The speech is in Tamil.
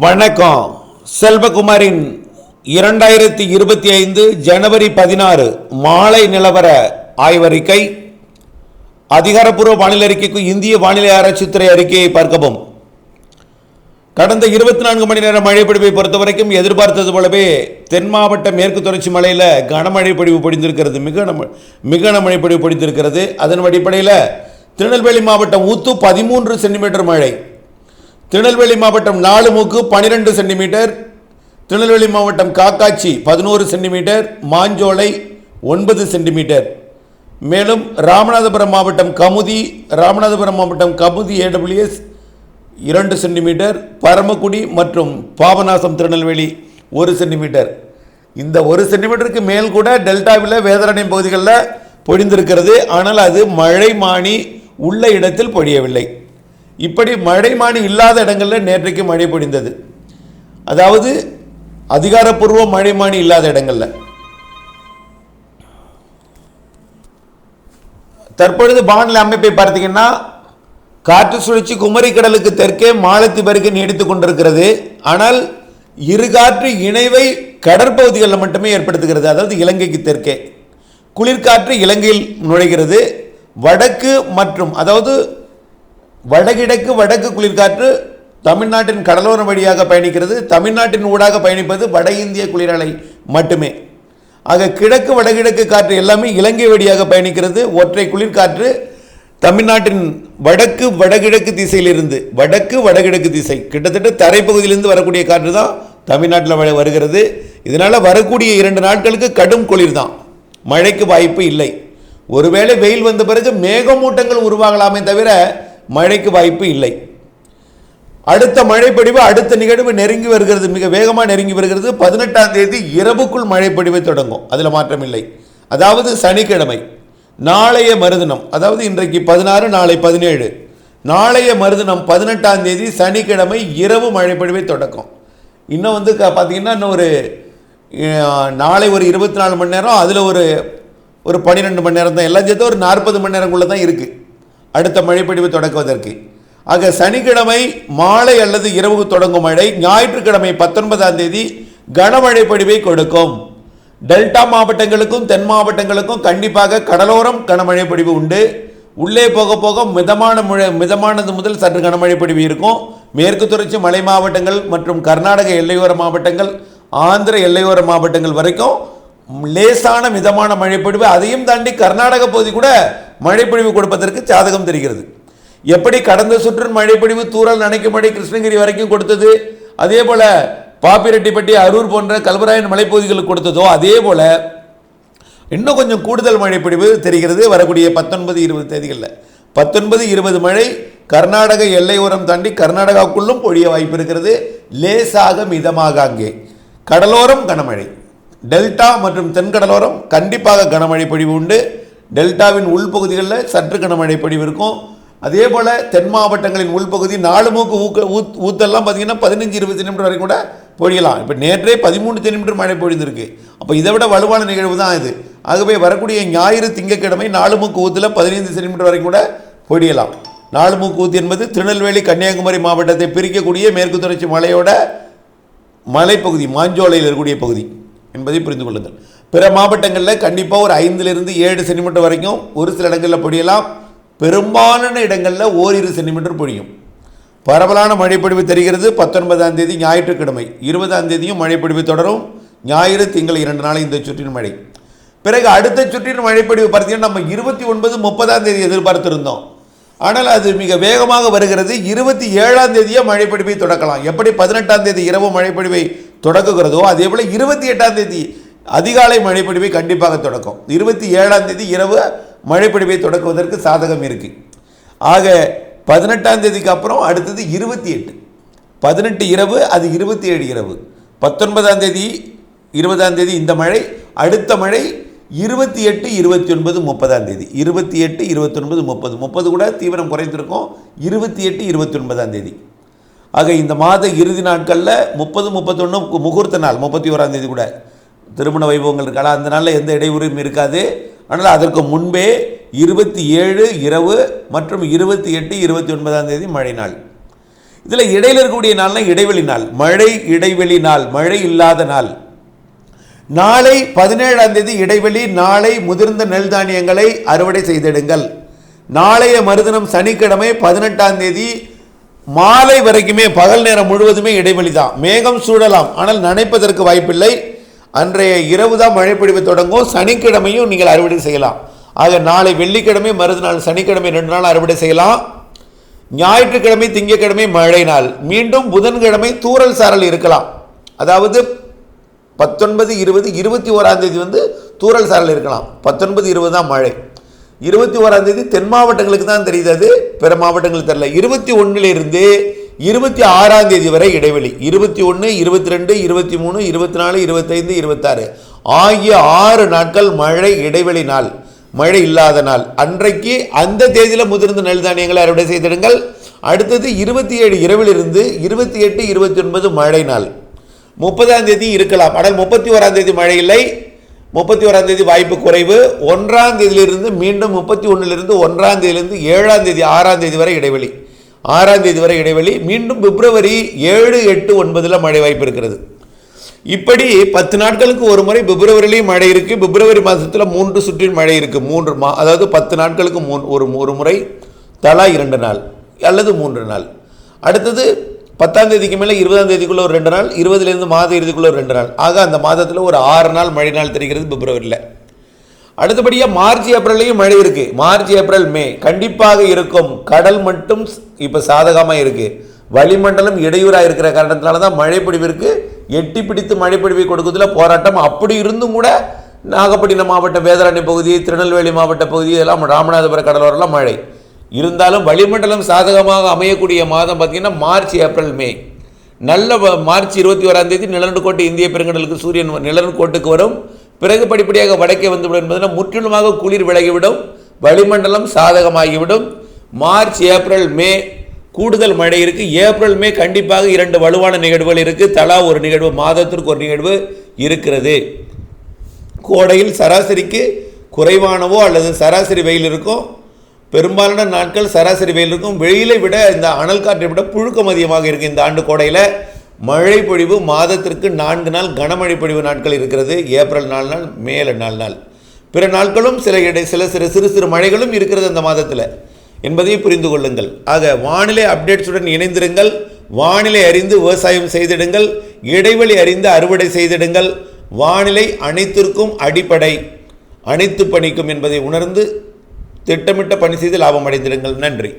வணக்கம். செல்வகுமாரின் 2025 ஜனவரி 16 மாலை நிலவர ஆய்வறிக்கை. அதிகாரப்பூர்வ வானிலை அறிக்கைக்கு இந்திய வானிலை ஆராய்ச்சித்துறை அறிக்கையை பார்க்கவும். கடந்த 24 மணி நேர மழை பொழிவை பொறுத்தவரைக்கும் எதிர்பார்த்தது போலவே தென் மாவட்ட மேற்கு தொடர்ச்சி மலையில் கனமழை பொழிவு பொழிந்திருக்கிறது. மிக கனமழை பொழிவு பொழிந்திருக்கிறது. அதன் அடிப்படையில் திருநெல்வேலி மாவட்டம் ஊத்து 13 சென்டிமீட்டர் மழை, திருநெல்வேலி மாவட்டம் நாலுமுக்கு 12 சென்டிமீட்டர், திருநெல்வேலி மாவட்டம் காக்காட்சி 11 சென்டிமீட்டர், மாஞ்சோலை 9 சென்டிமீட்டர். மேலும் ராமநாதபுரம் மாவட்டம் கமுதி AWS 2 சென்டிமீட்டர், பரமக்குடி மற்றும் பாபநாசம் திருநெல்வேலி 1 சென்டிமீட்டர். இந்த 1 சென்டிமீட்டருக்கு மேல் கூட டெல்டாவில் வேதாரண்யம் பகுதிகளில் பொழிந்திருக்கிறது. ஆனால் அது மழைமானி உள்ள இடத்தில் பொழியவில்லை. இப்படி மழைமானி இல்லாத இடங்களில் நேற்றைக்கு மழை பொழிந்தது. அதாவது அதிகாரப்பூர்வ மழைமானி இல்லாத இடங்களில். தற்பொழுது வானிலை அமைப்பை பார்த்தீங்கன்னா, காற்று சுழற்சி குமரி கடலுக்கு தெற்கே மாலத்தீவு நீடித்துக் கொண்டிருக்கிறது. ஆனால் இரு காற்று இணைவை கடற்பகுதிகளில் மட்டுமே ஏற்படுத்துகிறது. அதாவது இலங்கைக்கு தெற்கே குளிர்காற்று இலங்கையில் நுழைகிறது. வடக்கு மற்றும் அதாவது வடகிழக்கு வடக்கு குளிர்காற்று தமிழ்நாட்டின் கடலோரம் வழியாக பயணிக்கிறது. தமிழ்நாட்டின் ஊடாக பயணிப்பது வட இந்திய குளிரலை மட்டுமே. ஆக கிழக்கு வடகிழக்கு காற்று எல்லாமே இலங்கை வழியாக பயணிக்கிறது. ஒற்றை குளிர்காற்று தமிழ்நாட்டின் வடக்கு வடகிழக்கு திசையிலிருந்து வடகிழக்கு திசை கிட்டத்தட்ட தரைப்பகுதியிலிருந்து வரக்கூடிய காற்று தான் தமிழ்நாட்டில் வருகிறது. இதனால் வரக்கூடிய 2 நாட்களுக்கு கடும் குளிர் தான், மழைக்கு வாய்ப்பு இல்லை. ஒருவேளை வெயில் வந்த பிறகு மேகமூட்டங்கள் உருவாகலாமே தவிர மழைக்கு வாய்ப்பு இல்லை. அடுத்த மழைப்பொழிவு, அடுத்த நிகழ்வு நெருங்கி வருகிறது, மிக வேகமாக நெருங்கி வருகிறது. 18ஆம் தேதி இரவுக்குள் மழைப்பொழிவு தொடங்கும், அதில் மாற்றம் இல்லை. அதாவது சனிக்கிழமை, நாளைய மறுதினம், அதாவது இன்றைக்கு 16, நாளை 17, நாளைய மறுதினம் 18ஆம் தேதி சனிக்கிழமை இரவு மழைப்பொழிவை தொடக்கம். இன்னும் பார்த்தீங்கன்னா இன்னும் நாளை ஒரு 24 மணி நேரம், அதில் ஒரு 12 மணி நேரம் தான், எல்லாம் சேர்த்து ஒரு 40 மணி நேரங்குள்ளே தான் இருக்குது அடுத்த மழைப்பொழிவு தொடக்குவதற்கு. ஆக சனிக்கிழமை மாலை அல்லது இரவு தொடங்கும் மழை ஞாயிற்றுக்கிழமை 19ஆம் தேதி கனமழை பொழிவை கொடுக்கும். டெல்டா மாவட்டங்களுக்கும் தென் மாவட்டங்களுக்கும் கண்டிப்பாக கடலோரம் கனமழை பொழிவு உண்டு. உள்ளே போக போக மிதமானது முதல் சற்று கனமழை பொழிவு இருக்கும். மேற்கு தொடர்ச்சி மலை மாவட்டங்கள் மற்றும் கர்நாடக எல்லையோர மாவட்டங்கள், ஆந்திர எல்லையோர மாவட்டங்கள் வரைக்கும் லேசான மிதமான மழைப்பொழிவு. அதையும் தாண்டி கர்நாடக பகுதி கூட மழைப்பொழிவு கொடுப்பதற்கு சாதகம் தெரிகிறது. எப்படி கடந்த சுற்று மழைப்பொழிவு தூறல் நனைக்கும் மழை கிருஷ்ணகிரி வரைக்கும் கொடுத்தது, அதே போல பாப்பிரெட்டிப்பட்டி அரூர் போன்ற கல்வராயன் மலைப்பகுதிகளுக்கு கொடுத்ததோ அதே போல இன்னும் கொஞ்சம் கூடுதல் மழைப்பொழிவு தெரிகிறது வரக்கூடிய 19-20 தேதிகளில். 19-20 மழை கர்நாடக எல்லையோரம் தாண்டி கர்நாடகாவுக்குள்ளும் பொழிய வாய்ப்பு இருக்கிறது. லேசாக மிதமாக அங்கே கடலோரம் கனமழை, டெல்டா மற்றும் தென்கடலோரம் கண்டிப்பாக கனமழை பொழிவு உண்டு. டெல்டாவின் உள்பகுதிகளில் சற்று கனமழை பொழிவு இருக்கும். அதே போல் தென் மாவட்டங்களின் உள்பகுதி நாலுமுக்கு ஊத்தெல்லாம் பார்த்தீங்கன்னா 15-20 சென்டிமீட்டர் வரைக்கும் கூட பொழியலாம். இப்போ நேற்றே 13 சென்டிமீட்டர் மழை பொழிந்திருக்கு. அப்போ இதை விட வலுவான நிகழ்வு தான் இது. ஆகவே வரக்கூடிய ஞாயிறு திங்கட்கிழமை நாலுமுக்கு ஊத்தில் 15 சென்டிமீட்டர் வரைக்கும் கூட பொழியலாம். நாலுமுக்கு ஊத்து என்பது திருநெல்வேலி கன்னியாகுமரி மாவட்டத்தை பிரிக்கக்கூடிய மேற்கு தொடர்ச்சி மலையோட மலைப்பகுதி, மாஞ்சோலையில் இருக்கக்கூடிய பகுதி என்பதை புரிந்து கொள்ளுங்கள். பிற மாவட்டங்களில் கண்டிப்பாக ஒரு 5-7 சென்டிமீட்டர் வரைக்கும் ஒரு சில இடங்களில் பொழியலாம். பெரும்பாலான இடங்களில் 1-2 சென்டிமீட்டர் பொழியும். பரவலான மழைப்பொழிவு தெரிகிறது 19ஆம் தேதி ஞாயிற்றுக்கிழமை. 20ஆம் தேதியும் மழைப்பொழிவு தொடரும். ஞாயிறு திங்கள் 2 நாள் இந்த சுற்றின் மழை. பிறகு அடுத்த சுற்றின் மழைப்பொழிவு பார்த்தீங்கன்னா நம்ம 29-30ஆம் தேதி எதிர்பார்த்திருந்தோம். ஆனால் அது மிக வேகமாக வருகிறது. 27ஆம் தேதியே மழைப்பொழிவை தொடக்கலாம். எப்படி 18ஆம் தேதி இரவு மழைப்பொழிவை தொடக்குகிறதோ அதே போல் 28ஆம் தேதி அதிகாலை மழைப்பொழிவை கண்டிப்பாக தொடக்கும். 27ஆம் தேதி இரவு மழைப்பொழிவை தொடக்குவதற்கு சாதகம் இருக்கு. ஆக 18ஆம் தேதிக்கு அப்புறம் அடுத்தது 28, 18 இரவு, அது 27 இரவு, 19ஆம் தேதி 20ஆம் தேதி இந்த மழை. அடுத்த மழை 28, 29, 30ஆம் தேதி. 28, 29, 30 கூட தீவிரம் குறைந்திருக்கும். 28, 29ஆம் தேதி. ஆக இந்த மாத இறுதி நாட்களில் 30, 31 முகூர்த்த நாள், 31ஆம் தேதி கூட திருமண வைபவங்கள் இருக்கலாம். அந்த நாளில் எந்த இடையூறும் இருக்காது. ஆனால் அதற்கு முன்பே 27 இரவு மற்றும் 28, 29ஆம் தேதி மழை நாள். இதில் இடையில இருக்கக்கூடிய நாள்னா இடைவெளி நாள், மழை இடைவெளி நாள், மழை இல்லாத நாள். நாளை 17ஆம் தேதி இடைவெளி. நாளை முதிர்ந்த நெல் தானியங்களை அறுவடை செய்திடுங்கள். நாளைய மறுதினம் சனிக்கிழமை 18ஆம் தேதி மாலை வரைக்குமே பகல் நேரம் முழுவதுமே இடைவெளி தான். மேகம் சூழலாம், ஆனால் நனைப்பதற்கு வாய்ப்பில்லை. அன்றைய இரவு தான் மழை பொழிவு தொடங்கும். சனிக்கிழமையும் நீங்கள் அறுவடை செய்யலாம். ஆக நாளை வெள்ளிக்கிழமை, மறுநாள் சனிக்கிழமை 2 நாள் அறுவடை செய்யலாம். ஞாயிற்றுக்கிழமை திங்கட்கிழமை மழை நாள். மீண்டும் புதன்கிழமை தூறல் சாரல் இருக்கலாம். அதாவது 19, 20, 21ஆம் தேதி தூறல் சாரல் இருக்கலாம். 19, 20 தான் மழை. 21ஆம் தேதி தென் மாவட்டங்களுக்கு தான் தெரியுது, அது பிற மாவட்டங்களுக்கு தெரியல. 21லிருந்து 26ஆம் தேதி வரை இடைவெளி. 21, 22, 23, 24, 25, 26 ஆகிய 6 நாட்கள் மழை இடைவெளி நாள், மழை இல்லாத நாள். அன்றைக்கு அந்த தேதியில் முதிர்ந்த நெல் தானியங்களை அறுவடை செய்திடுங்கள். அடுத்தது 27 இரவிலிருந்து 28, 29 மழை நாள். 30ஆம் தேதி இருக்கலாம், ஆனால் 31ஆம் தேதி மழை இல்லை. 31ஆம் தேதி வாய்ப்பு குறைவு. 1ஆம் தேதியிலிருந்து மீண்டும் 31லிருந்து 1ஆம் தேதியிலிருந்து 7ஆம் தேதி 6ஆம் தேதி வரை இடைவெளி. 6ஆம் தேதி வரை இடைவெளி. மீண்டும் பிப்ரவரி 7, 8, 9 மழை வாய்ப்பு இருக்கிறது. இப்படி 10 நாட்களுக்கு ஒரு முறை பிப்ரவரியிலையும் மழை இருக்குது. பிப்ரவரி மாதத்தில் 3 சுற்றில் மழை இருக்குது. அதாவது 10 நாட்களுக்கு ஒரு முறை, தலா 2 நாள் அல்லது 3 நாள். அடுத்தது 10ஆம் தேதிக்கு மேலே 20ஆம் தேதிக்குள்ளே ஒரு 2 நாள், 20லேருந்து மாத இறுதிக்குள்ளே ஒரு 2 நாள். ஆக அந்த மாதத்தில் ஒரு 6 நாள் மழை நாள் தெரிகிறது பிப்ரவரியில். அடுத்தபடியாக மார்ச் ஏப்ரல்லையும் மழை இருக்குது. மார்ச் ஏப்ரல் மே கண்டிப்பாக இருக்கும். கடல் மட்டும் இப்போ சாதகமாக இருக்குது. வளிமண்டலம் இடையூறாக இருக்கிற காரணத்தினால தான் மழை பொழிவிற்கு எட்டி பிடித்து மழை பொழிவை கொடுக்குறதுல போராட்டம். அப்படி இருந்தும் கூட நாகப்பட்டினம் மாவட்டம், வேதாரண்ய பகுதி, திருநெல்வேலி மாவட்ட பகுதி, இதெல்லாம் ராமநாதபுரம் கடலோரெல்லாம் மழை இருந்தாலும் வளிமண்டலம் சாதகமாக அமையக்கூடிய மாதம் பார்த்திங்கன்னா மார்ச் ஏப்ரல் மே. நல்ல மார்ச் 21ஆம் தேதி நிலநடுக்கோட்டு இந்திய பெருங்கடலுக்கு சூரியன் நிலநடுக்கோட்டுக்கு வரும். பிறகு படிப்படியாக வடக்கே வந்துவிடும் என்பதனால் முற்றிலுமாக குளிர் விலகிவிடும், வளிமண்டலம் சாதகமாகிவிடும். மார்ச் ஏப்ரல் மே கூடுதல் மழை இருக்குது. ஏப்ரல் மே கண்டிப்பாக 2 வலுவான நிகழ்வுகள் இருக்குது. தலா ஒரு நிகழ்வு, மாதத்திற்கு ஒரு நிகழ்வு இருக்கிறது. கோடையில் சராசரிக்கு குறைவானவோ அல்லது சராசரி வெயில் இருக்கும். பெரும்பாலான நாட்கள் சராசரி வெயில் இருக்கும். வெயிலை விட இந்த அனல் காற்றை விட புழுக்கம் அதிகமாக இருக்குது. இந்த ஆண்டு கோடையில் மழை பொழிவு மாதத்திற்கு 4 நாள் கனமழை பொழிவு நாட்கள் இருக்கிறது. ஏப்ரல் 4 நாள், மேல 4 நாள். பிற நாட்களும் சிறு சிறு மழைகளும் இருக்கிறது அந்த மாதத்தில் என்பதை புரிந்து கொள்ளுங்கள். ஆக வானிலை அப்டேட்ஸுடன் இணைந்திருங்கள். வானிலை அறிந்து விவசாயம் செய்திடுங்கள். இடைவெளி அறிந்து அறுவடை செய்திடுங்கள். வானிலை அனைத்திற்கும் அடிப்படை, அனைத்து பணிக்கும் என்பதை உணர்ந்து திட்டமிட்ட பணி செய்து லாபம் அடைந்திடுங்கள். நன்றி.